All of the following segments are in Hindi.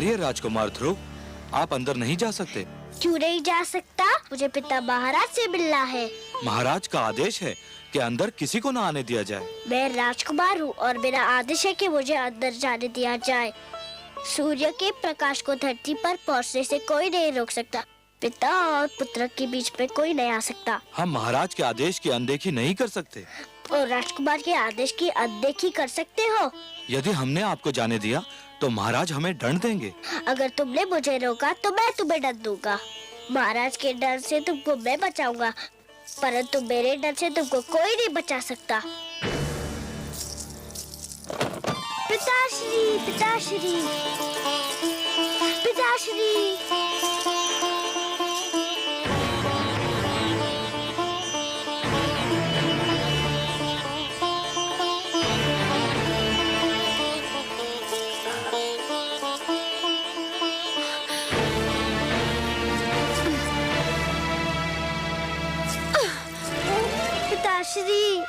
ठहरिए राजकुमार ध्रुव, आप अंदर नहीं जा सकते। क्यों नहीं जा सकता? मुझे पिता महाराज से मिलना है। महाराज का आदेश है कि अंदर किसी को न आने दिया जाए। मैं राजकुमार हूँ और मेरा आदेश है कि मुझे अंदर जाने दिया जाए। सूर्य के प्रकाश को धरती पर पहुँचने से कोई नहीं रोक सकता। पिता और पुत्र के बीच में कोई नहीं आ सकता। हम महाराज के आदेश की अनदेखी नहीं कर सकते। और राजकुमार के आदेश की अनदेखी कर सकते हो? यदि हमने आपको जाने दिया तो महाराज हमें दंड देंगे। अगर तुमने मुझे रोका तो मैं तुम्हें दंड दूंगा। महाराज के डर से तुमको मैं बचाऊंगा, परंतु मेरे डर से तुमको कोई नहीं बचा सकता। पिताश्री, पिताश्री, पिताश्री। पिताश्री,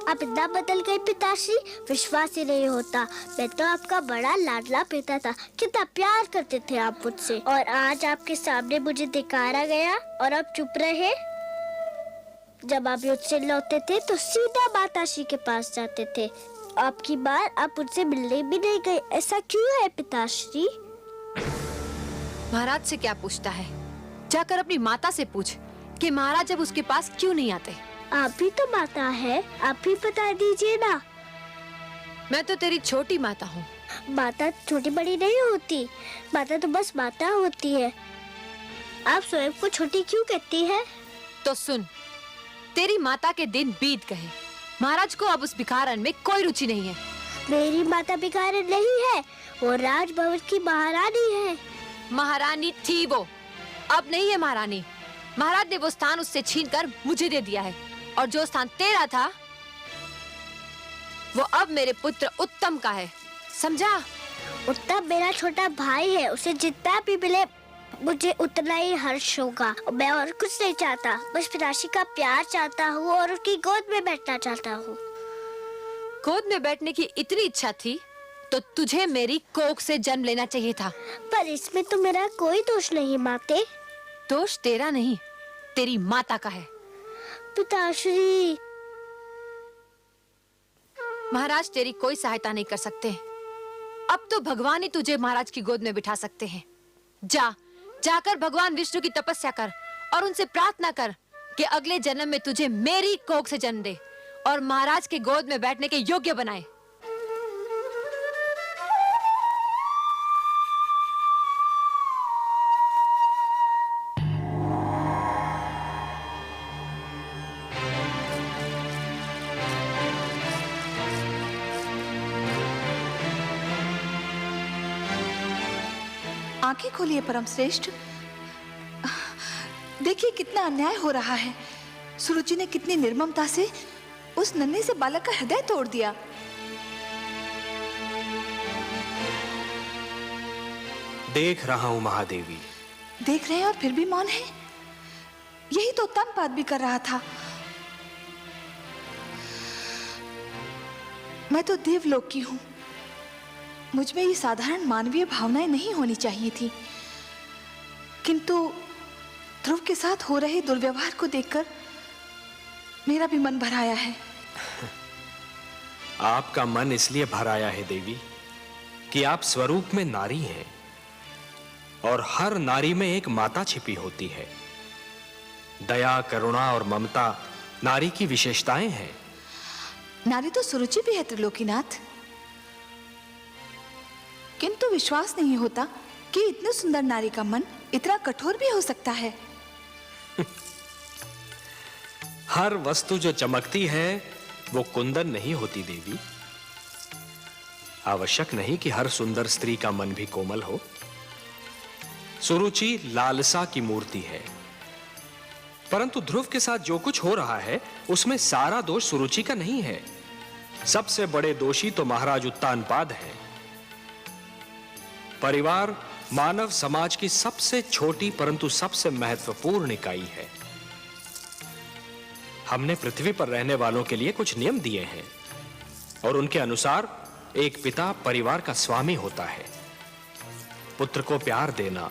आप इतना बदल गए पिताश्री, विश्वास ही नहीं होता। मैं तो आपका बड़ा लाडला पिता था, कितना प्यार करते थे आप मुझसे, और आज आपके सामने मुझे धिकारा गया और आप चुप रहे। जब आप युद्ध से लौटते थे तो सीधा माताश्री के पास जाते थे। आपकी बार आप मुझसे मिलने भी नहीं गए, ऐसा क्यों है पिताश्री? महाराज से क्या पूछता है? जाकर अपनी माता से पूछ कि महाराज जब उसके पास क्यों नहीं आते। आप भी तो माता है, आप ही बता दीजिए ना। मैं तो तेरी छोटी माता हूँ। माता छोटी बड़ी नहीं होती, माता तो बस माता होती है। आप स्वयं को छोटी क्यों कहती है? तो सुन, तेरी माता के दिन बीत गए। महाराज को अब उस भिखारन में कोई रुचि नहीं है। मेरी माता भिखारन नहीं है, वो राजभवन की महारानी है। महारानी थी वो, अब नहीं है महारानी। महाराज ने वो स्थान उससे छीनकर मुझे दे दिया है, और जो स्थान तेरा था वो अब मेरे पुत्र उत्तम का है, समझा? उत्तम मेरा छोटा भाई है, उसे जितना भी मिले मुझे उतना ही हर्ष होगा। मैं और कुछ नहीं चाहता, बस पिताश्री का प्यार चाहता हूँ और उसकी गोद में बैठना चाहता हूँ। गोद में बैठने की इतनी इच्छा थी तो तुझे मेरी कोख से जन्म लेना चाहिए था। पर इसमें तो मेरा कोई दोष नहीं माते। दोष तेरा नहीं, तेरी माता का है। पिताश्री, महाराज तेरी कोई सहायता नहीं कर सकते। अब तो भगवान ही तुझे महाराज की गोद में बिठा सकते हैं। जाकर भगवान विष्णु की तपस्या कर और उनसे प्रार्थना कर कि अगले जन्म में तुझे मेरी कोख से जन्म दे और महाराज के गोद में बैठने के योग्य बनाए। आंखें खोलिए परम श्रेष्ठ, देखिए कितना अन्याय हो रहा है। सुरुचि ने कितनी निर्ममता से उस नन्हे से बालक का हृदय तोड़ दिया। देख रहा हूं महादेवी। देख रहे हैं और फिर भी मौन है? यही तो उत्तम बात भी कर रहा था। मैं तो देवलोक की हूं, मुझ में ये साधारण मानवीय भावनाएं नहीं होनी चाहिए थी, किंतु ध्रुव के साथ हो रहे दुर्व्यवहार को देखकर मेरा भी मन भर आया है। आपका मन इसलिए भर आया है देवी कि आप स्वरूप में नारी हैं, और हर नारी में एक माता छिपी होती है। दया, करुणा और ममता नारी की विशेषताएं हैं। नारी तो सुरुचि भी है त्रिलोकीनाथ, किंतु विश्वास नहीं होता कि इतने सुंदर नारी का मन इतना कठोर भी हो सकता है। हर वस्तु जो चमकती है वो कुंदन नहीं होती देवी। आवश्यक नहीं कि हर सुंदर स्त्री का मन भी कोमल हो। सुरुचि लालसा की मूर्ति है, परंतु ध्रुव के साथ जो कुछ हो रहा है उसमें सारा दोष सुरुचि का नहीं है। सबसे बड़े दोषी तो महाराज उत्तानपाद हैं। परिवार मानव समाज की सबसे छोटी परंतु सबसे महत्वपूर्ण इकाई है। हमने पृथ्वी पर रहने वालों के लिए कुछ नियम दिए हैं और उनके अनुसार एक पिता परिवार का स्वामी होता है। पुत्र को प्यार देना,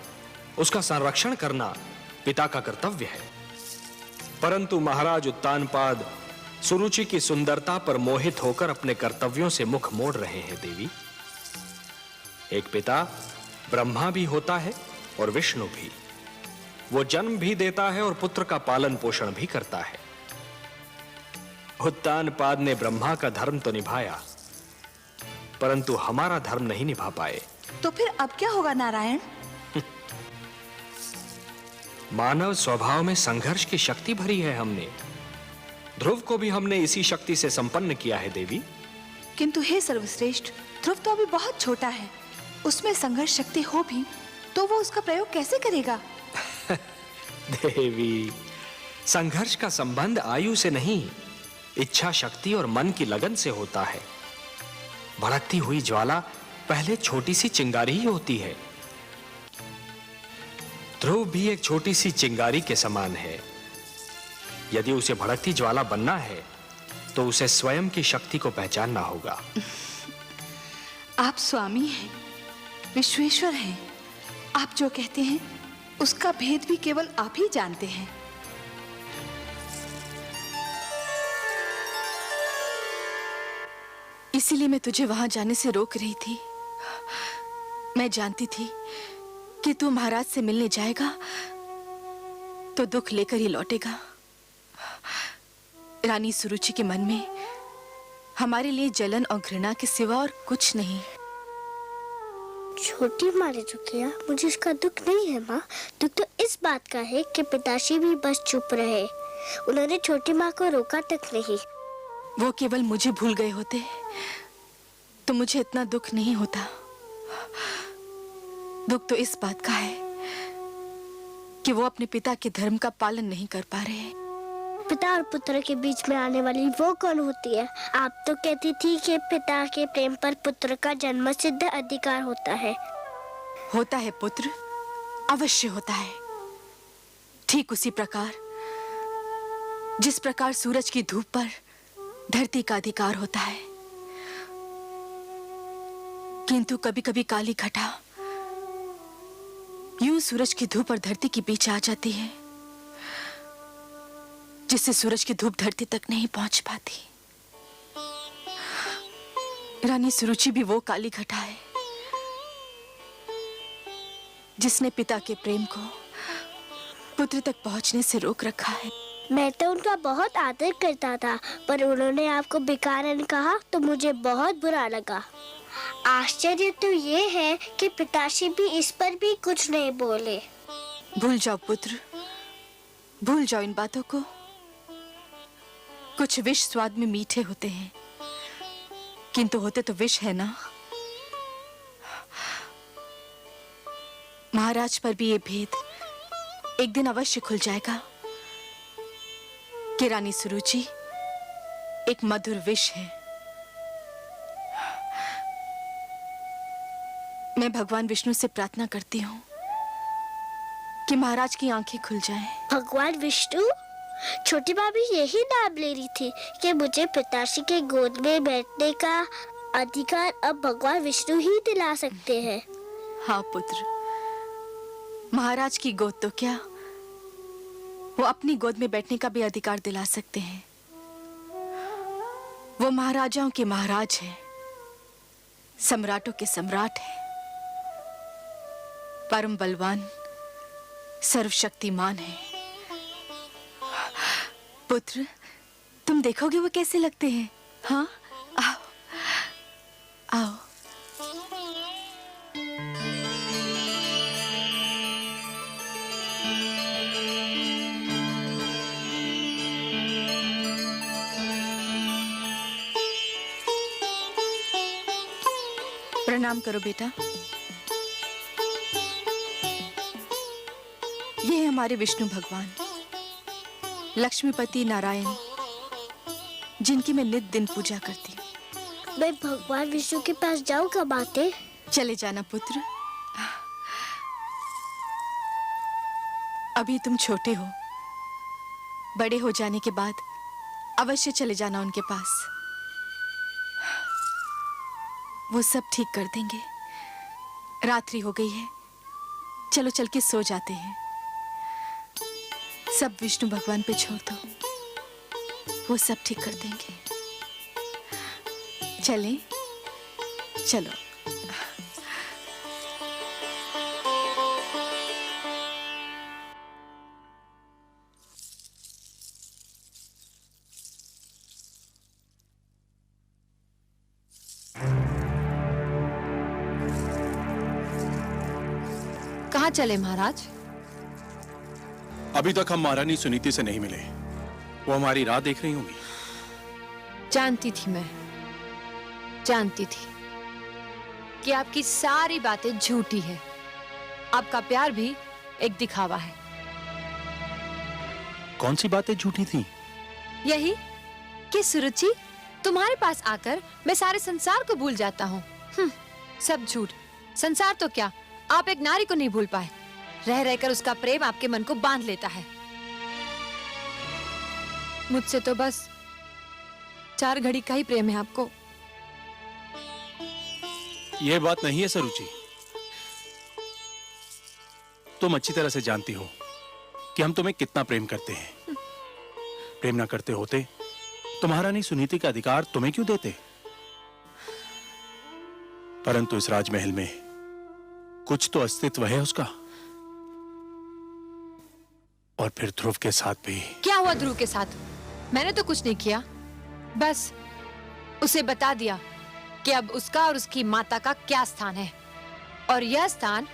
उसका संरक्षण करना पिता का कर्तव्य है। परंतु महाराज उत्तानपाद सुरुचि की सुंदरता पर मोहित होकर अपने कर्तव्यों से मुख मोड़ रहे हैं देवी। एक पिता ब्रह्मा भी होता है और विष्णु भी। वो जन्म भी देता है और पुत्र का पालन पोषण भी करता है। उत्तानपाद ने ब्रह्मा का धर्म तो निभाया, परंतु हमारा धर्म नहीं निभा पाए। तो फिर अब क्या होगा नारायण? मानव स्वभाव में संघर्ष की शक्ति भरी है हमने। ध्रुव को भी हमने इसी शक्ति से संपन्न किया है देवी। किंतु हे सर्वश्रेष्ठ, ध्रुव तो अभी बहुत छोटा है। उसमें संघर्ष शक्ति हो भी तो वो उसका प्रयोग कैसे करेगा? देवी, संघर्ष का संबंध आयु से नहीं, इच्छा शक्ति और मन की लगन से होता है। भड़कती हुई ज्वाला पहले छोटी सी चिंगारी ही होती है। ध्रुव भी एक छोटी सी चिंगारी के समान है। यदि उसे भड़कती ज्वाला बनना है तो उसे स्वयं की शक्ति को पहचानना होगा। आप स्वामी हैं, विश्वेश्वर हैं। आप जो कहते हैं उसका भेद भी केवल आप ही जानते हैं। इसीलिए मैं तुझे वहां जाने से रोक रही थी। मैं जानती थी कि तू महाराज से मिलने जाएगा तो दुख लेकर ही लौटेगा। रानी सुरुचि के मन में हमारे लिए जलन और घृणा के सिवा और कुछ नहीं। छोटी माँ ने जो किया मुझे इसका दुख नहीं है माँ। दुख तो इस बात का है कि पिताश्री भी बस चुप रहे। उन्होंने छोटी माँ को रोका तक नहीं। वो केवल मुझे भूल गए होते तो मुझे इतना दुख नहीं होता। दुख तो इस बात का है कि वो अपने पिता के धर्म का पालन नहीं कर पा रहे। पिता और पुत्र के बीच में आने वाली वो कौन होती है? आप तो कहती थी कि पिता के प्रेम पर पुत्र का जन्म सिद्ध अधिकार होता है। होता है पुत्र, अवश्य होता है। ठीक उसी प्रकार जिस प्रकार सूरज की धूप पर धरती का अधिकार होता है। किंतु कभी कभी काली घटा यूं सूरज की धूप और धरती के बीच आ जाती है, जिससे सूरज की धूप धरती तक नहीं पहुंच पाती। रानी सुरुचि भी वो काली घटा है जिसने पिता के प्रेम को पुत्र तक पहुंचने से रोक रखा है। मैं तो उनका बहुत आदर करता था, पर उन्होंने आपको बेकारन कहा तो मुझे बहुत बुरा लगा। आश्चर्य तो ये है कि पिताश्री भी इस पर भी कुछ नहीं बोले। भूल जाओ पुत्र, भूल जाओ इन बातों को। कुछ विष स्वाद में मीठे होते हैं, किंतु होते तो विष है ना। महाराज पर भी ये भेद एक दिन अवश्य खुल जाएगा कि रानी सुरुचि एक मधुर विष है। मैं भगवान विष्णु से प्रार्थना करती हूँ कि महाराज की आंखें खुल जाएं। भगवान विष्णु? छोटी माँ भी यही नाम ले रही थी कि मुझे पिताश्री के गोद में बैठने का अधिकार अब भगवान विष्णु ही दिला सकते हैं। हाँ पुत्र, महाराज की गोद तो क्या, वो अपनी गोद में बैठने का भी अधिकार दिला सकते हैं। वो महाराजाओं के महाराज हैं, सम्राटों के सम्राट हैं, परम बलवान, सर्वशक्तिमान है। पुत्र, तुम देखोगे वो कैसे लगते हैं। हाँ, आओ आओ। प्रणाम करो बेटा। ये है हमारे विष्णु भगवान, लक्ष्मीपति नारायण, जिनकी मैं नित दिन पूजा करती हूँ। मैं भगवान विष्णु के पास जाऊँ कब आते? चले जाना पुत्र, अभी तुम छोटे हो। बड़े हो जाने के बाद अवश्य चले जाना उनके पास। वो सब ठीक कर देंगे। रात्रि हो गई है, चलो चल के सो जाते हैं। सब विष्णु भगवान पे छोड़ दो, वो सब ठीक कर देंगे। चलें? चलो। कहाँ चले महाराज? अभी तक हम महारानी सुनीति से नहीं मिले। वो हमारी राह देख रही होंगी। जानती थी, मैं जानती थी कि आपकी सारी बातें झूठी है। आपका प्यार भी एक दिखावा है। कौन सी बातें झूठी थी? यही कि सुरुचि, तुम्हारे पास आकर मैं सारे संसार को भूल जाता हूँ। सब झूठ। संसार तो क्या, आप एक नारी को नहीं भूल पाए। रह रहकर उसका प्रेम आपके मन को बांध लेता है। मुझसे तो बस 4 घड़ी का ही प्रेम है आपको। यह बात नहीं है सरुचि। तुम अच्छी तरह से जानती हो कि हम तुम्हें कितना प्रेम करते हैं। प्रेम ना करते होते तो महारानी सुनीति का अधिकार तुम्हें क्यों देते? परंतु इस राजमहल में कुछ तो अस्तित्व है उसका। और फिर ध्रुव के साथ भी। क्या हुआ ध्रुव के साथ? मैंने तो कुछ नहीं किया, बस उसे बता दिया कि अब उसका और उसकी माता का क्या स्थान है। और यह स्थान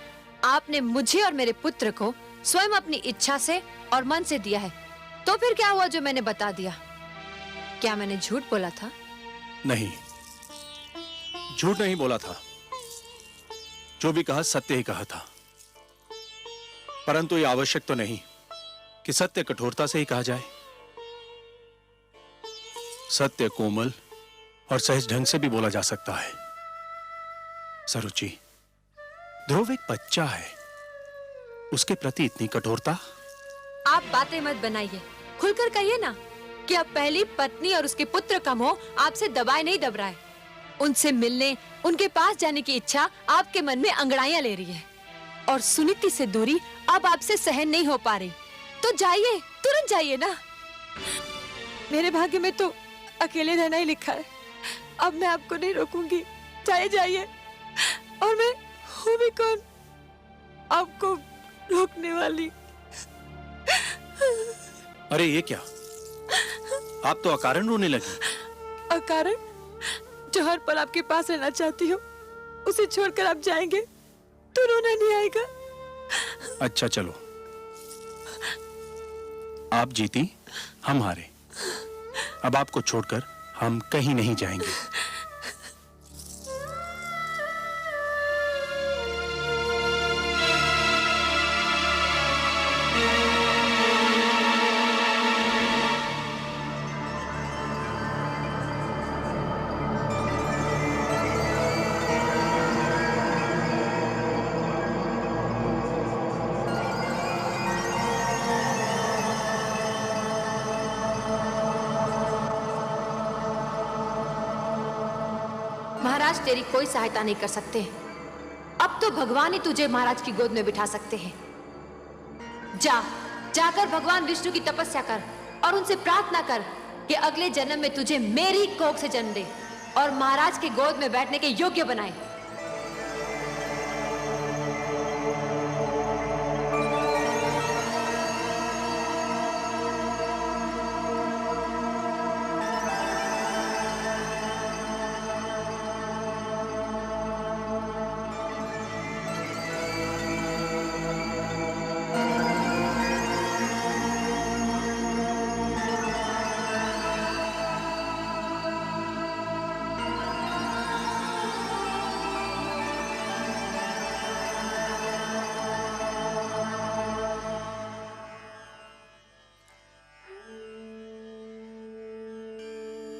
आपने मुझे और मेरे पुत्र को स्वयं अपनी इच्छा से और मन से दिया है। तो फिर क्या हुआ जो मैंने बता दिया? क्या मैंने झूठ बोला था? नहीं, झूठ नहीं बोला था। जो भी कहा सत्य ही कहा था। परंतु यह आवश्यक तो नहीं कि सत्य कठोरता से ही कहा जाए। सत्य कोमल और सहज ढंग से भी बोला जा सकता है। सरुचि, ध्रुव एक बच्चा है, उसके प्रति इतनी कठोरता? आप बातें मत बनाइए, खुलकर कहिए ना कि अब पहली पत्नी और उसके पुत्र का मोह आपसे दबाए नहीं दब रहा है। उनसे मिलने, उनके पास जाने की इच्छा आपके मन में अंगड़ाइयां ले रही है। और सुनीति से दूरी अब आपसे सहन नहीं हो पा रही। तो जाइए, तुरंत जाइए ना। मेरे भाग्य में तो अकेले रहना ही लिखा है। अब मैं आपको नहीं रोकूंगी। जाइए जाइए। और मैं हूँ भी कौन आपको रोकने वाली? अरे ये क्या, आप तो अकारण रोने लगी। अकारण? जो हर पल आपके पास रहना चाहती हो, उसे छोड़कर आप जाएंगे तो रोना नहीं आएगा? अच्छा चलो, आप जीती, हम हारे। अब आपको छोड़कर हम कहीं नहीं जाएंगे। महाराज तेरी कोई सहायता नहीं कर सकते। अब तो भगवान ही तुझे महाराज की गोद में बिठा सकते हैं। जाकर भगवान विष्णु की तपस्या कर और उनसे प्रार्थना कर कि अगले जन्म में तुझे मेरी कोख से जन्म दे और महाराज की गोद में बैठने के योग्य बनाए।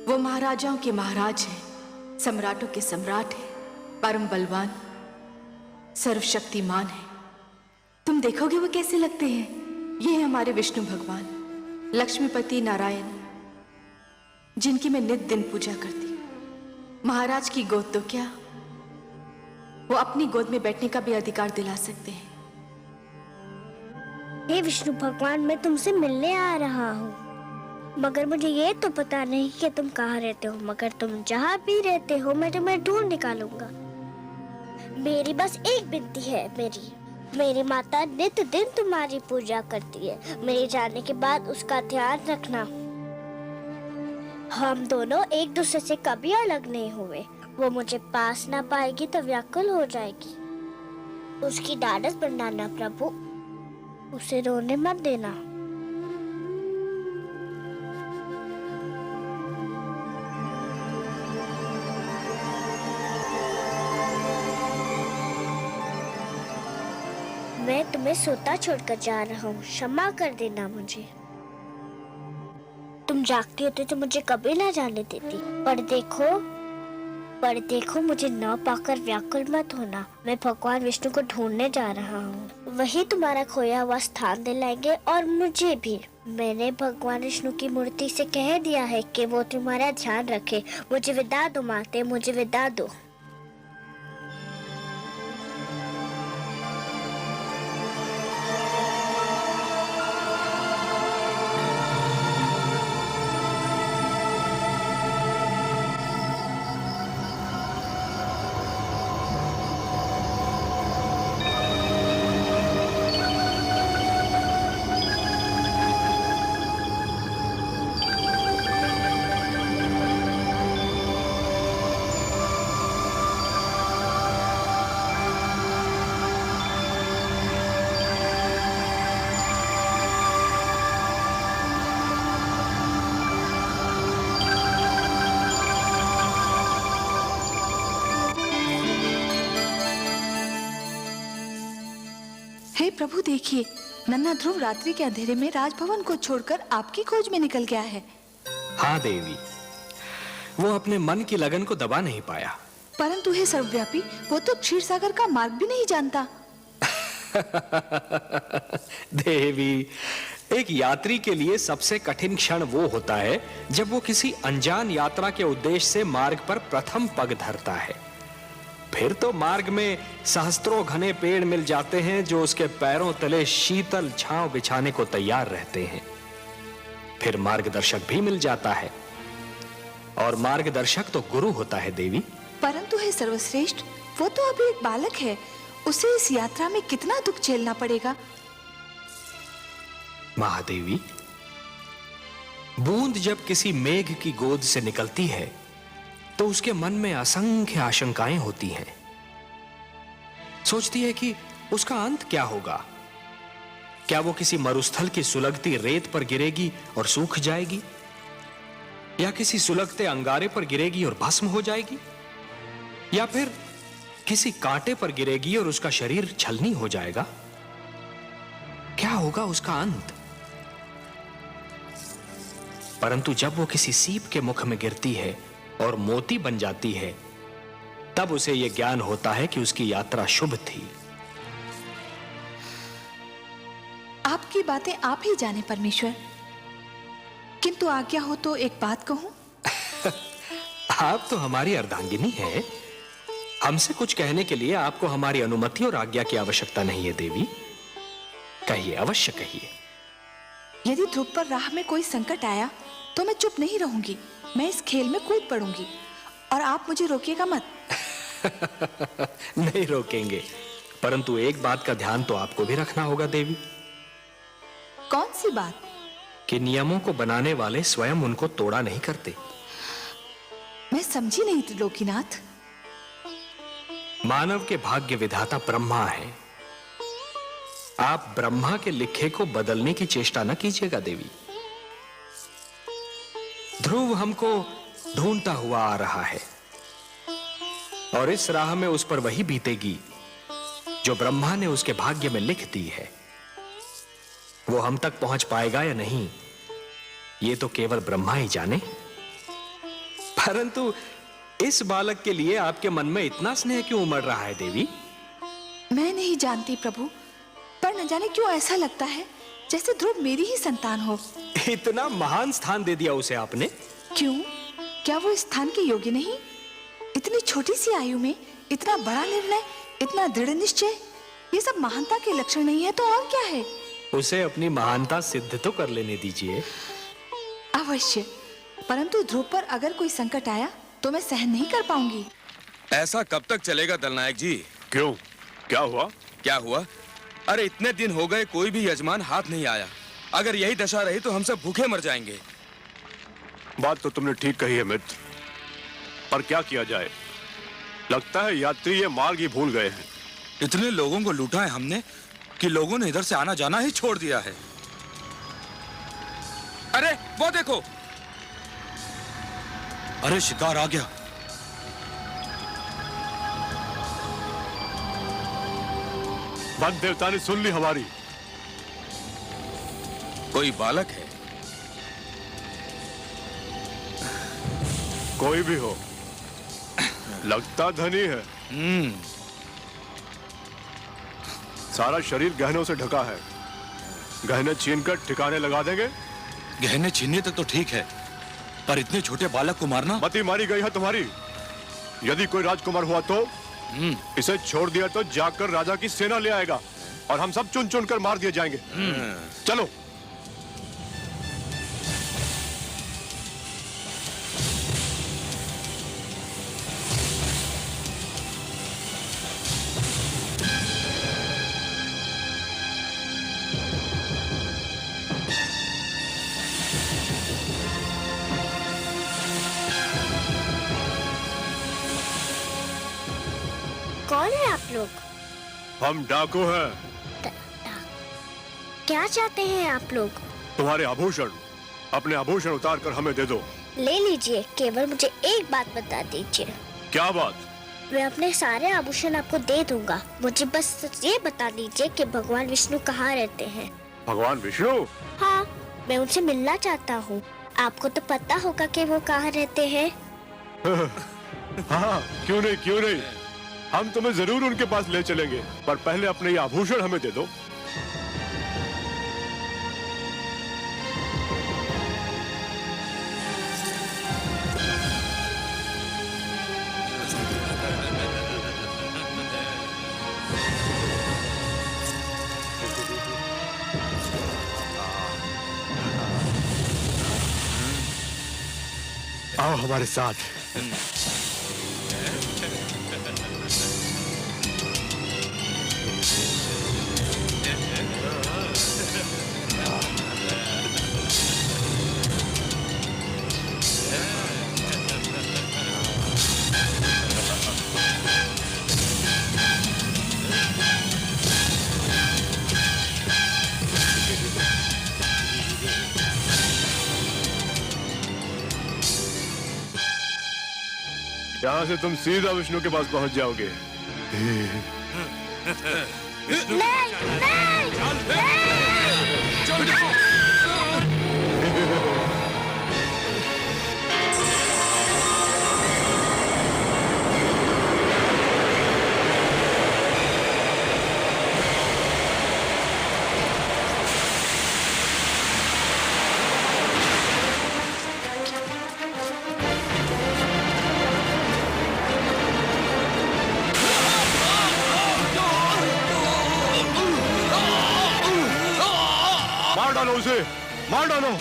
वो महाराजाओं के महाराज हैं, सम्राटों के सम्राट हैं, परम बलवान, सर्वशक्तिमान है। तुम देखोगे वो कैसे लगते हैं। ये है हमारे विष्णु भगवान, लक्ष्मीपति नारायण, जिनकी मैं नित दिन पूजा करती। महाराज की गोद तो क्या, वो अपनी गोद में बैठने का भी अधिकार दिला सकते हैं। हे विष्णु भगवान, मैं तुमसे मिलने आ रहा हूँ, मगर मुझे ये तो पता नहीं कि तुम कहाँ रहते हो। मगर तुम जहाँ भी रहते हो मैं तुम्हें ढूंढ निकालूंगा। मेरी बस एक विनती है, मेरी माता नित दिन तुम्हारी पूजा करती है। मेरे जाने के बाद उसका ध्यान रखना। हम दोनों एक दूसरे से कभी अलग नहीं हुए। वो मुझे पास ना पाएगी तो व्याकुल हो जाएगी। उसकी ढाढ़स बढ़ाना प्रभु, उसे रोने मत देना। मैं तुम्हें सोता छोड़कर जा रहा हूँ, क्षमा कर देना मुझे। तुम जागती होती तो मुझे कभी ना जाने देती। पर देखो मुझे न पाकर व्याकुल मत होना। मैं भगवान विष्णु को ढूंढने जा रहा हूँ। वही तुम्हारा खोया हुआ स्थान दिलाएंगे और मुझे भी। मैंने भगवान विष्णु की मूर्ति से कह दिया है कि वो तुम्हारा ध्यान रखे। मुझे विदा दो माते, मुझे विदा दो। हे प्रभु, देखिए नन्हा ध्रुव रात्रि के अंधेरे में राजभवन को छोड़कर आपकी खोज में निकल गया है। हाँ देवी, वो अपने मन की लगन को दबा नहीं पाया। परंतु हे सर्वव्यापी, वो तो क्षीर सागर का मार्ग भी नहीं जानता। देवी, एक यात्री के लिए सबसे कठिन क्षण वो होता है जब वो किसी अनजान यात्रा के उद्देश्य से मार्ग पर प्रथम पग धरता है। फिर तो मार्ग में सहस्त्रों घने पेड़ मिल जाते हैं जो उसके पैरों तले शीतल छांव बिछाने को तैयार रहते हैं। फिर मार्गदर्शक भी मिल जाता है, और मार्गदर्शक तो गुरु होता है देवी। परंतु हे सर्वश्रेष्ठ, वो तो अभी एक बालक है। उसे इस यात्रा में कितना दुख झेलना पड़ेगा। महादेवी, बूंद जब किसी मेघ की गोद से निकलती है तो उसके मन में असंख्य आशंकाएं होती हैं। सोचती है कि उसका अंत क्या होगा। क्या वो किसी मरुस्थल की सुलगती रेत पर गिरेगी और सूख जाएगी, या किसी सुलगते अंगारे पर गिरेगी और भस्म हो जाएगी, या फिर किसी कांटे पर गिरेगी और उसका शरीर छलनी हो जाएगा। क्या होगा उसका अंत। परंतु जब वो किसी सीप के मुख में गिरती है और मोती बन जाती है, तब उसे यह ज्ञान होता है कि उसकी यात्रा शुभ थी। आपकी बातें आप ही जाने परमेश्वर, किंतु आज्ञा हो तो एक बात कहूं। आप तो हमारी अर्धांगिनी है। हमसे कुछ कहने के लिए आपको हमारी अनुमति और आज्ञा की आवश्यकता नहीं है देवी। कहिए, अवश्य कहिए। यदि ध्रुव पर राह में कोई संकट आया तो मैं चुप नहीं रहूंगी। मैं इस खेल में कूद पड़ूंगी और आप मुझे रोकिएगा मत। नहीं रोकेंगे, परंतु एक बात का ध्यान तो आपको भी रखना होगा देवी। कौन सी बात? कि नियमों को बनाने वाले स्वयं उनको तोड़ा नहीं करते। मैं समझी नहीं त्रिलोकीनाथ। मानव के भाग्य विधाता ब्रह्मा है। आप ब्रह्मा के लिखे को बदलने की चेष्टा न कीजिएगा देवी। ध्रुव हमको ढूंढता हुआ आ रहा है, और इस राह में उस पर वही बीतेगी जो ब्रह्मा ने उसके भाग्य में लिख दी है। वो हम तक पहुंच पाएगा या नहीं, ये तो केवल ब्रह्मा ही जाने। परंतु इस बालक के लिए आपके मन में इतना स्नेह क्यों उमड़ रहा है देवी? मैं नहीं जानती प्रभु, पर न जाने क्यों ऐसा लगता है जैसे ध्रुव मेरी ही संतान हो। इतना महान स्थान दे दिया उसे आपने। क्यों? क्या वो इस स्थान के योग्य नहीं? इतनी छोटी सी आयु में इतना बड़ा निर्णय, इतना दृढ़ निश्चय, ये सब महानता के लक्षण नहीं है तो और क्या है? उसे अपनी महानता सिद्ध तो कर लेने दीजिए। अवश्य, परंतु ध्रुव पर अगर कोई संकट आया तो मैं सहन नहीं कर पाऊंगी। ऐसा कब तक चलेगा दलनायक जी? क्यों, क्या हुआ? क्या हुआ? अरे इतने दिन हो गए कोई भी यजमान हाथ नहीं आया। अगर यही दशा रही तो हम सब भूखे मर जाएंगे। बात तो तुमने ठीक कही है मित्र, पर क्या किया जाए? लगता है यात्री ये मार्ग ही भूल गए हैं। इतने लोगों को लूटा है हमने कि लोगों ने इधर से आना जाना ही छोड़ दिया है। अरे वो देखो। अरे शिकार आ गया। वन देवता ने सुन ली हमारी। कोई बालक है? कोई भी हो, लगता धनी है। सारा शरीर गहनों से ढका है। गहने छीनकर ठिकाने लगा देंगे। गहने छीनने तक तो ठीक है, पर इतने छोटे बालक को मारना। मती मारी गई है तुम्हारी। यदि कोई राजकुमार हुआ तो इसे छोड़ दिया तो जाकर राजा की सेना ले आएगा और हम सब चुन चुन कर मार दिए जाएंगे। चलो। कौन है आप लोग? हम डाकू हैं। क्या चाहते हैं आप लोग? तुम्हारे आभूषण, अपने आभूषण उतार कर हमें दे दो। ले लीजिए, केवल मुझे एक बात बता दीजिए। क्या बात? मैं अपने सारे आभूषण आपको दे दूंगा। मुझे बस ये बता दीजिए कि भगवान विष्णु कहाँ रहते हैं। भगवान विष्णु? हाँ, मैं उनसे मिलना चाहता हूँ। आपको तो पता होगा कि वो कहाँ रहते हैं। हाँ, क्यों नहीं, क्यों नहीं। हम तुम्हें जरूर उनके पास ले चलेंगे, पर पहले अपने ये आभूषण हमें दे दो। आओ हमारे साथ। यहाँ से तुम सीधा विष्णु के पास पहुंच जाओगे। मार डालो उसे, मार डालो।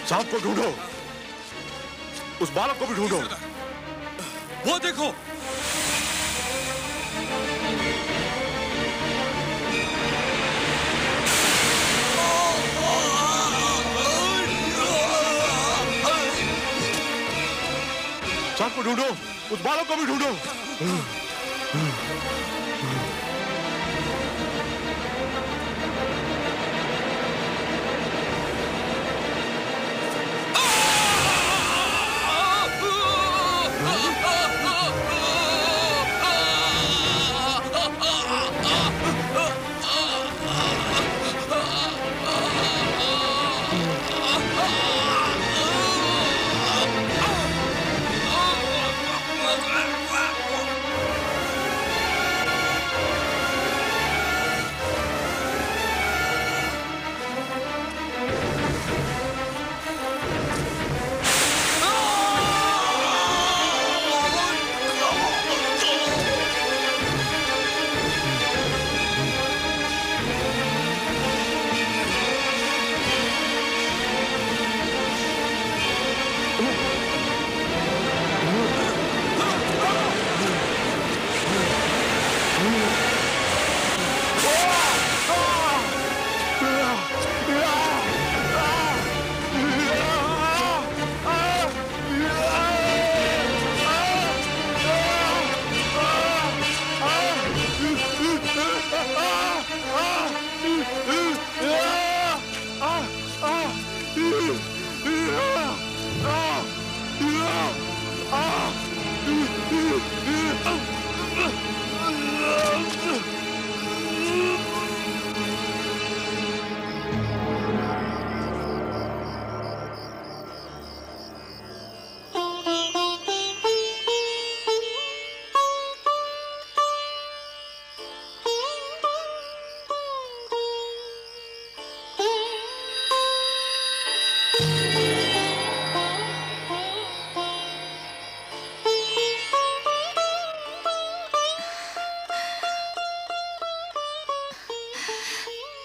सांप को ढूंढो, उस बालक को भी ढूंढो। वो देखो, बालक को ढूंढो, उस बालक को भी ढूंढो।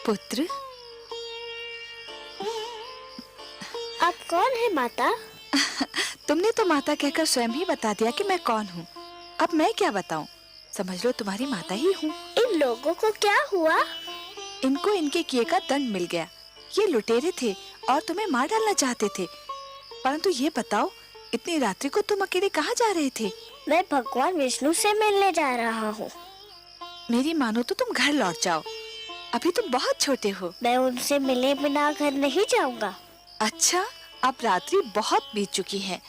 पुत्र, आप कौन है माता? तुमने तो माता कहकर स्वयं ही बता दिया कि मैं कौन हूँ। अब मैं क्या बताऊं? समझ लो तुम्हारी माता ही हूँ। इन लोगों को क्या हुआ? इनको इनके किए का दंड मिल गया। ये लुटेरे थे और तुम्हें मार डालना चाहते थे। परंतु ये बताओ, इतनी रात्रि को तुम अकेले कहाँ जा रहे थे? मैं भगवान विष्णु से मिलने जा रहा हूँ। मेरी मानो तो तुम घर लौट जाओ, अभी तुम बहुत छोटे हो। मैं उनसे मिले बिना घर नहीं जाऊंगा। अच्छा, अब रात्रि बहुत बीत चुकी है।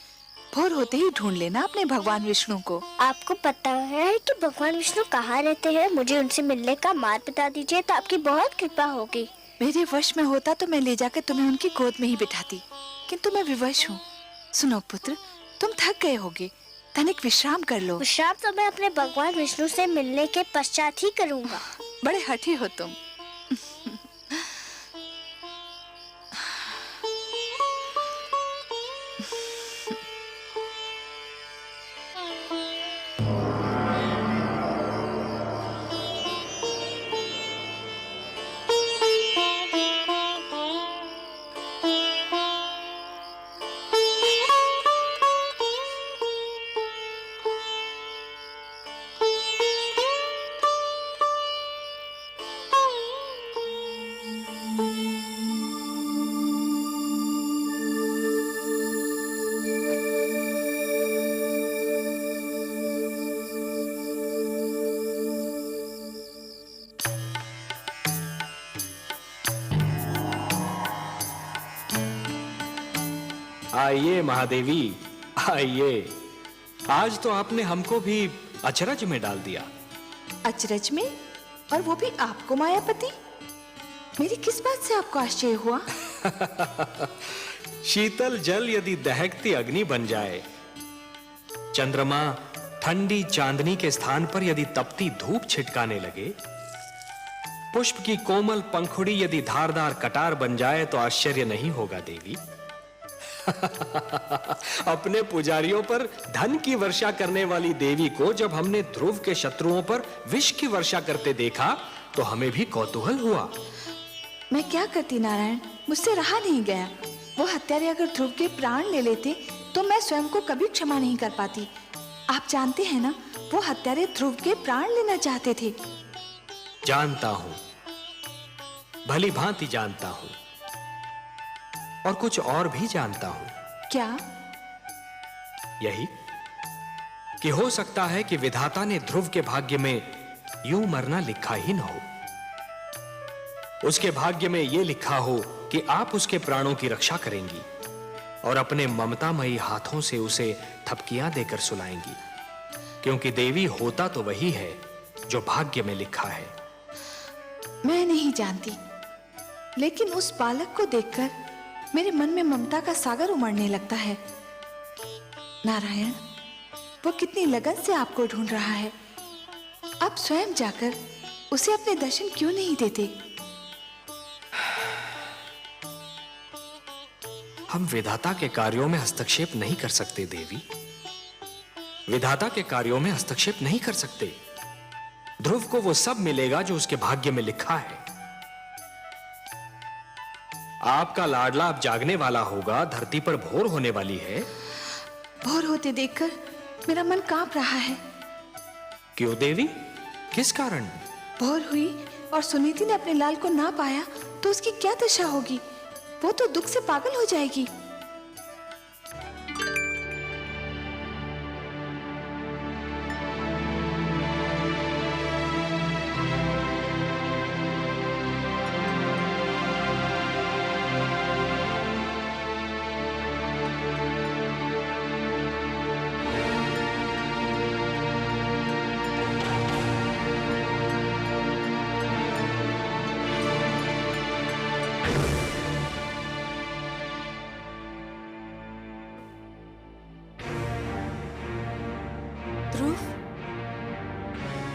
भोर होते ही ढूंढ लेना अपने भगवान विष्णु को। आपको पता है कि भगवान विष्णु कहाँ रहते हैं? मुझे उनसे मिलने का मार्ग बता दीजिए तो आपकी बहुत कृपा होगी। मेरे वश में होता तो मैं ले जाकर तुम्हें उनकी गोद में ही बिठाती, किंतु मैं विवश हूँ। सुनो पुत्र, तुम थक गए होगे, तनिक विश्राम कर लो। विश्राम तो मैं अपने भगवान विष्णु से मिलने के पश्चात ही करूँगा। बड़े हठी हो तुम। आइए महादेवी, आइए। आज तो आपने हमको भी अचरज में डाल दिया। अचरज में? और वो भी आपको मायापति? मेरी किस बात से आपको आश्चर्य हुआ? शीतल जल यदि दहकती अग्नि बन जाए, चंद्रमा ठंडी चांदनी के स्थान पर यदि तपती धूप छिटकाने लगे, पुष्प की कोमल पंखुड़ी यदि धारदार कटार बन जाए तो आश्चर्य नहीं होगा देवी। अपने पुजारियों पर धन की वर्षा करने वाली देवी को जब हमने ध्रुव के शत्रुओं पर विष की वर्षा करते देखा तो हमें भी कौतूहल हुआ। मैं क्या करती नारायण, मुझसे रहा नहीं गया। वो हत्यारे अगर ध्रुव के प्राण ले लेते तो मैं स्वयं को कभी क्षमा नहीं कर पाती। आप जानते हैं ना, वो हत्यारे ध्रुव के प्राण लेना चाहते थे। जानता हूं, भली भांति जानता हूं, और कुछ और भी जानता हूं। क्या? यही कि हो सकता है कि विधाता ने ध्रुव के भाग्य में यूं मरना लिखा ही न हो। उसके भाग्य में यह लिखा हो कि आप उसके प्राणों की रक्षा करेंगी और अपने ममतामयी हाथों से उसे थपकियां देकर सुलाएंगी, क्योंकि देवी होता तो वही है जो भाग्य में लिखा है। मैं नहीं जानती, लेकिन उस बालक को देखकर मेरे मन में ममता का सागर उमड़ने लगता है। नारायण, वो कितनी लगन से आपको ढूंढ रहा है। आप स्वयं जाकर उसे अपने दर्शन क्यों नहीं देते? हम विधाता के कार्यों में हस्तक्षेप नहीं कर सकते देवी, विधाता के कार्यों में हस्तक्षेप नहीं कर सकते। ध्रुव को वो सब मिलेगा जो उसके भाग्य में लिखा है। आपका लाडला अब जागने वाला होगा, धरती पर भोर होने वाली है। भोर होते देखकर मेरा मन कांप रहा है। क्यों देवी, किस कारण? भोर हुई और सुनीति ने अपने लाल को ना पाया तो उसकी क्या दशा होगी? वो तो दुख से पागल हो जाएगी।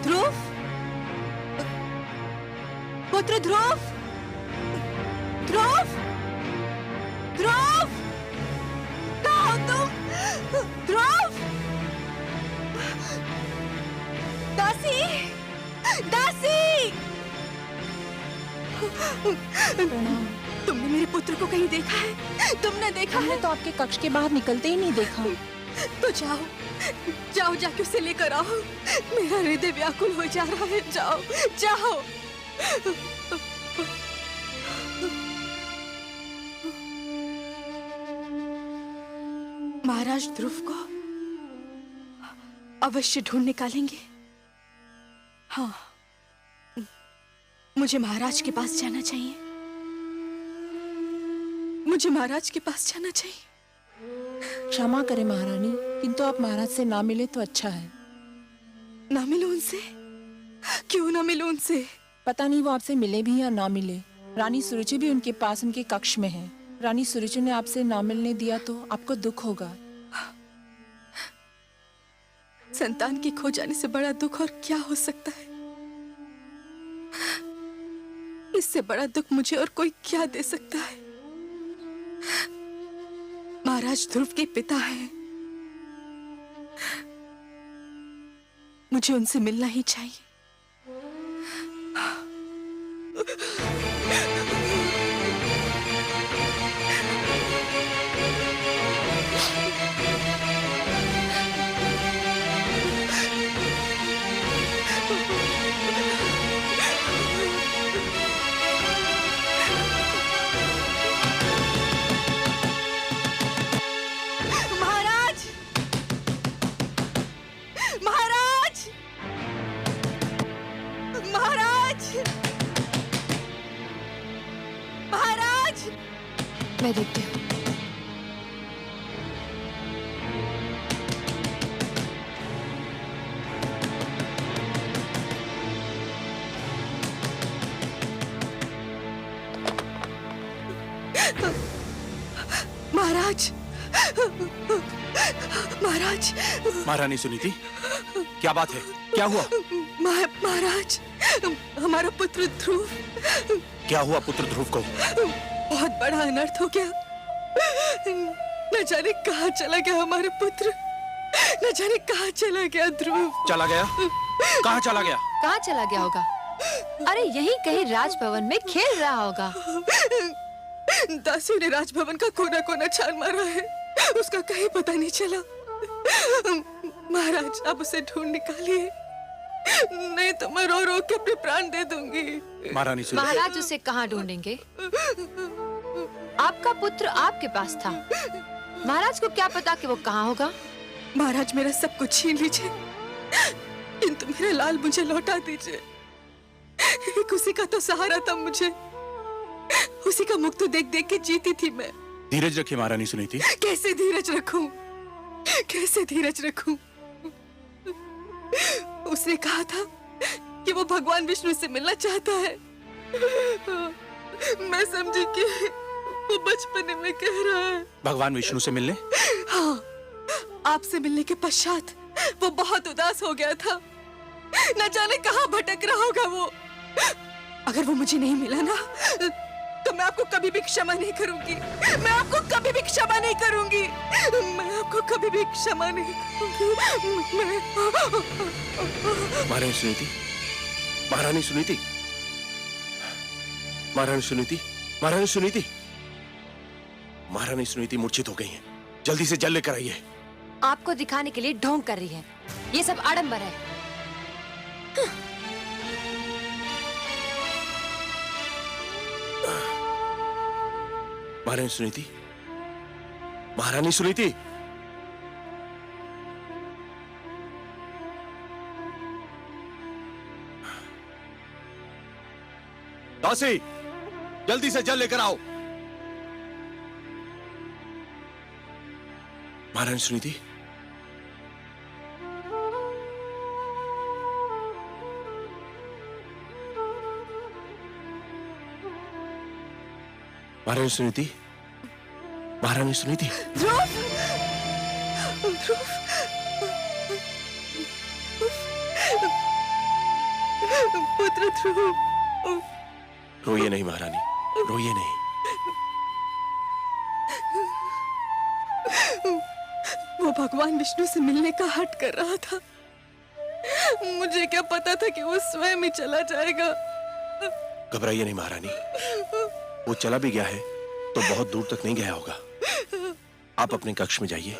ध्रुव, पुत्र ध्रुव, ध्रुव, ध्रुव, कहाँ हो तुम? ध्रुव, दासी, दासी, तुमने मेरे पुत्र को कहीं देखा है? तुमने देखा है? तो आपके कक्ष के बाहर निकलते ही नहीं देखा। तो जाओ, जाओ जाके उसे लेकर आओ। मेरा हृदय व्याकुल हो जा रहा है। जाओ, जाओ। महाराज ध्रुव को अवश्य ढूंढ निकालेंगे। हाँ, मुझे महाराज के पास जाना चाहिए। मुझे महाराज के पास जाना चाहिए। क्षमा करें महारानी, किंतु आप महाराज से ना मिले तो अच्छा है। ना मिलो उनसे? क्यों ना मिलो उनसे? पता नहीं वो आपसे मिले भी या ना मिले। रानी सुरुचि भी उनके पास उनके कक्ष में है। रानी सुरुचि ने आपसे ना मिलने दिया तो आपको दुख होगा। संतान के खो जाने से बड़ा दुख और क्या हो सकता है? इससे बड़ा दुख मुझे और कोई क्या दे सकता है? महाराज ध्रुव के पिता हैं। मुझे उनसे मिलना ही चाहिए। मैं देखती हूँ। महाराज, महाराज। महारानी सुनीति, क्या बात है? क्या हुआ? महाराज, हमारा पुत्र ध्रुव। क्या हुआ पुत्र ध्रुव को? बहुत बड़ा अनर्थ हो गया। न जाने कहाँ चला गया हमारा पुत्र। न जाने कहाँ चला गया ध्रुव। चला गया? कहाँ चला गया? कहाँ चला गया होगा? अरे यही कहीं राजभवन में खेल रहा होगा। दासियों ने राजभवन का कोना कोना छान मारा है, उसका कहीं पता नहीं चला। महाराज, आप उसे ढूंढ निकालिए, नहीं तो मैं रो रो के अपने प्राण दे दूंगी। महारानी सुनीति। महाराज उसे कहाँ ढूंढेंगे? आपका पुत्र आपके पास था। महाराज को क्या पता कि वो कहाँ होगा? महाराज मेरा सब कुछ छीन लीजिए, किंतु मेरा लाल मुझे लौटा दीजिए। एक उसी का तो सहारा था मुझे, उसी का मुख तो देख देख के जीती थी मैं। धीरज रखिए महारानी सुनीति। कैसे धीरज रखूं, कैसे धीरज रखूं? उसने कहा था कि वो भगवान विष्णु से मिलना चाहता है। मैं समझी कि वो बचपने में कह रहा है। भगवान विष्णु से मिलने? हाँ, आपसे मिलने के पश्चात वो बहुत उदास हो गया था। न जाने कहाँ भटक रहा होगा वो। अगर वो मुझे नहीं मिला ना, तो मैं आपको कभी भी क्षमा नहीं करूंगी। मैं आपको कभी भी क्षमा नहीं करूंगी। मैं आपको कभी भी क्षमा नहीं करूंगी। महारानी सुनीति, महारानी सुनीति, महारानी सुनीति, महारानी सुनीति, महारानी सुनीति मूर्छित हो गई हैं। जल्दी से जल लेकर आइए। आपको दिखाने के लिए ढोंग कर रही है। ये सब आडंबर है। महारानी सुनीति, महारानी सुनीति, दासी, जल्दी से जल लेकर आओ। महारानी सुनीति, महारानी सुनीति, महारानी सुनीति। ध्रुव, पुत्र ध्रुव। रोइए नहीं महारानी, रोइए नहीं। वो भगवान विष्णु से मिलने का हट कर रहा था। मुझे क्या पता था कि वो स्वयं ही चला जाएगा। घबराइए नहीं महारानी, वो चला भी गया है तो बहुत दूर तक नहीं गया होगा। आप अपने कक्ष में जाइए,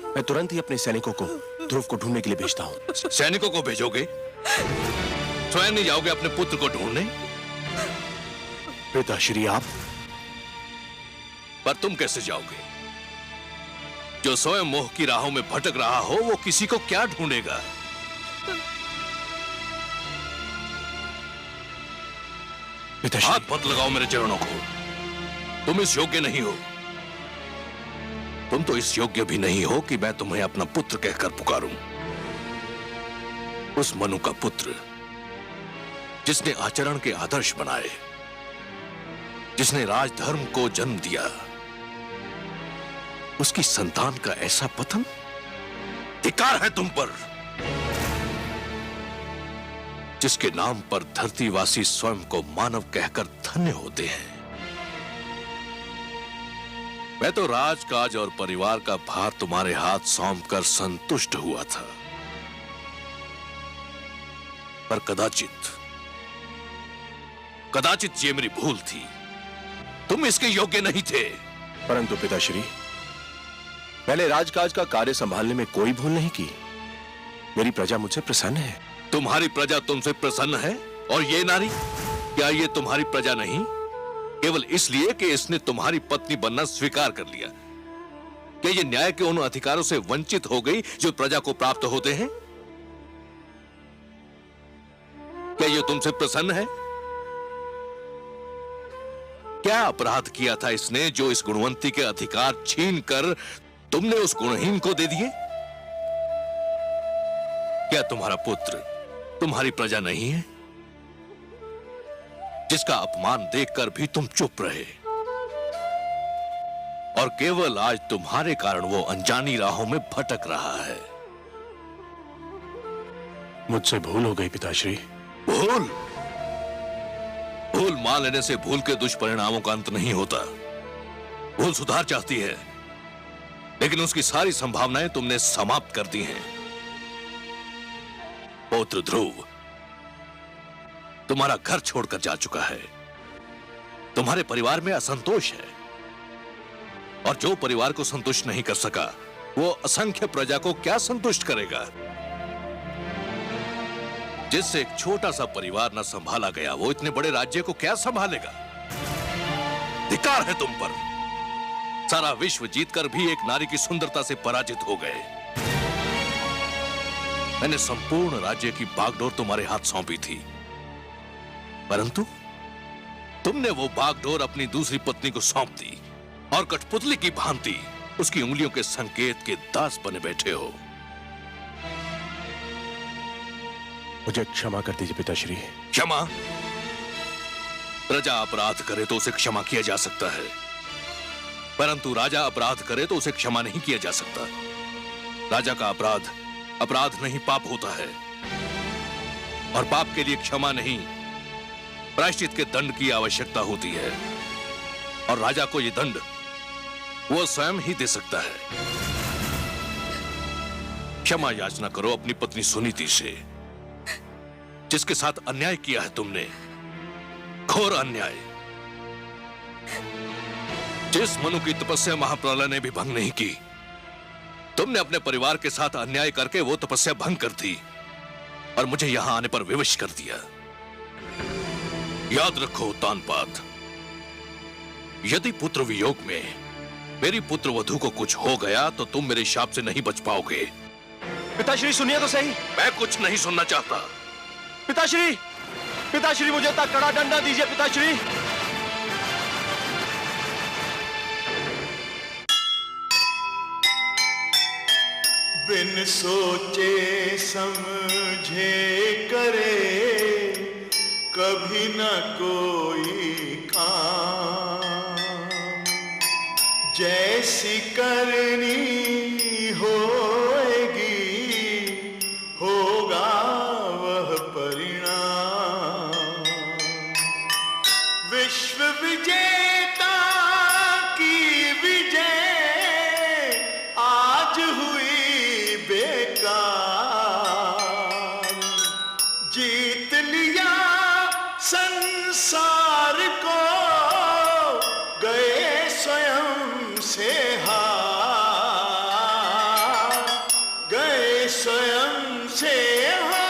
मैं तुरंत ही अपने सैनिकों को ध्रुव को ढूंढने के लिए भेजता हूँ। सैनिकों को भेजोगे? स्वयं नहीं जाओगे अपने पुत्र को ढूंढने? पिताश्री आप? पर तुम कैसे जाओगे? जो स्वयं मोह की राहों में भटक रहा हो वो किसी को क्या ढूंढेगा? हाथ मत लगाओ मेरे चरणों को। तुम इस योग्य नहीं हो। तुम तो इस योग्य भी नहीं हो कि मैं तुम्हें अपना पुत्र कहकर पुकारूं। उस मनु का पुत्र जिसने आचरण के आदर्श बनाए, जिसने राजधर्म को जन्म दिया, उसकी संतान का ऐसा पतन? धिक्कार है तुम पर, जिसके नाम पर धरतीवासी स्वयं को मानव कहकर धन्य होते हैं। मैं तो राजकाज और परिवार का भार तुम्हारे हाथ सौंपकर संतुष्ट हुआ था, पर कदाचित ये मेरी भूल थी। तुम इसके योग्य नहीं थे। परंतु पिताश्री, मैंने राजकाज का कार्य संभालने में कोई भूल नहीं की। मेरी प्रजा मुझसे प्रसन्न है। तुम्हारी प्रजा तुमसे प्रसन्न है? और ये नारी, क्या ये तुम्हारी प्रजा नहीं? केवल इसलिए कि इसने तुम्हारी पत्नी बनना स्वीकार कर लिया। क्या ये न्याय के उन अधिकारों से वंचित हो गई जो प्रजा को प्राप्त होते हैं? क्या ये तुमसे प्रसन्न है? क्या अपराध किया था इसने जो इस गुणवंती के अधिकार छीनकर तुमने उस गुणहीन को दे दिए? क्या तुम्हारा पुत्र तुम्हारी प्रजा नहीं है, जिसका अपमान देखकर भी तुम चुप रहे? और केवल आज तुम्हारे कारण वो अनजानी राहों में भटक रहा है। मुझसे भूल हो गई पिताश्री। भूल मान लेने से भूल के दुष्परिणामों का अंत नहीं होता। भूल सुधार चाहती है, लेकिन उसकी सारी संभावनाएं तुमने समाप्त कर दी हैं। पौत्र ध्रुव तुम्हारा घर छोड़कर जा चुका है। तुम्हारे परिवार में असंतोष है, और जो परिवार को संतुष्ट नहीं कर सका वो असंख्य प्रजा को क्या संतुष्ट करेगा? जिससे एक छोटा सा परिवार न संभाला गया, वो इतने बड़े राज्य को क्या संभालेगा? धिक्कार है तुम पर। सारा विश्व जीतकर भी एक नारी की सुंदरता से पराजित हो गए। मैंने संपूर्ण राज्य की बागडोर तुम्हारे हाथ सौंपी थी, परंतु तुमने वो बागडोर अपनी दूसरी पत्नी को सौंप दी और कठपुतली की भांति उसकी उंगलियों के संकेत के दास बने बैठे हो। मुझे क्षमा कर दीजिए पिताश्री। क्षमा? प्रजा अपराध करे तो उसे क्षमा किया जा सकता है, परंतु राजा अपराध करे तो उसे क्षमा नहीं किया जा सकता। राजा का अपराध अपराध नहीं पाप होता है, और पाप के लिए क्षमा नहीं प्रायश्चित के दंड की आवश्यकता होती है, और राजा को यह दंड वो स्वयं ही दे सकता है। क्षमा याचना करो अपनी पत्नी सुनीति से, जिसके साथ अन्याय किया है तुमने, घोर अन्याय। जिस मनु की तपस्या महाप्रलय ने भी भंग नहीं की, तुमने अपने परिवार के साथ अन्याय करके वो तपस्या भंग कर दी और मुझे यहां आने पर विवश कर दिया। याद रखो तानपात, यदि पुत्र वियोग में मेरी पुत्र वधू को कुछ हो गया तो तुम मेरे शाप से नहीं बच पाओगे। पिताश्री सुनिए तो सही। मैं कुछ नहीं सुनना चाहता। पिताश्री, पिताश्री मुझे इतना कड़ा डंडा दीजिए पिताश्री। बिन सोचे समझे करे कभी न कोई काम, जैसी करनी होएगी होगा वह परिणाम। विश्व विजेता की विजय आज हुई बेकार, जीत लिया संसार को गए स्वयं से हार, गए स्वयं से हार।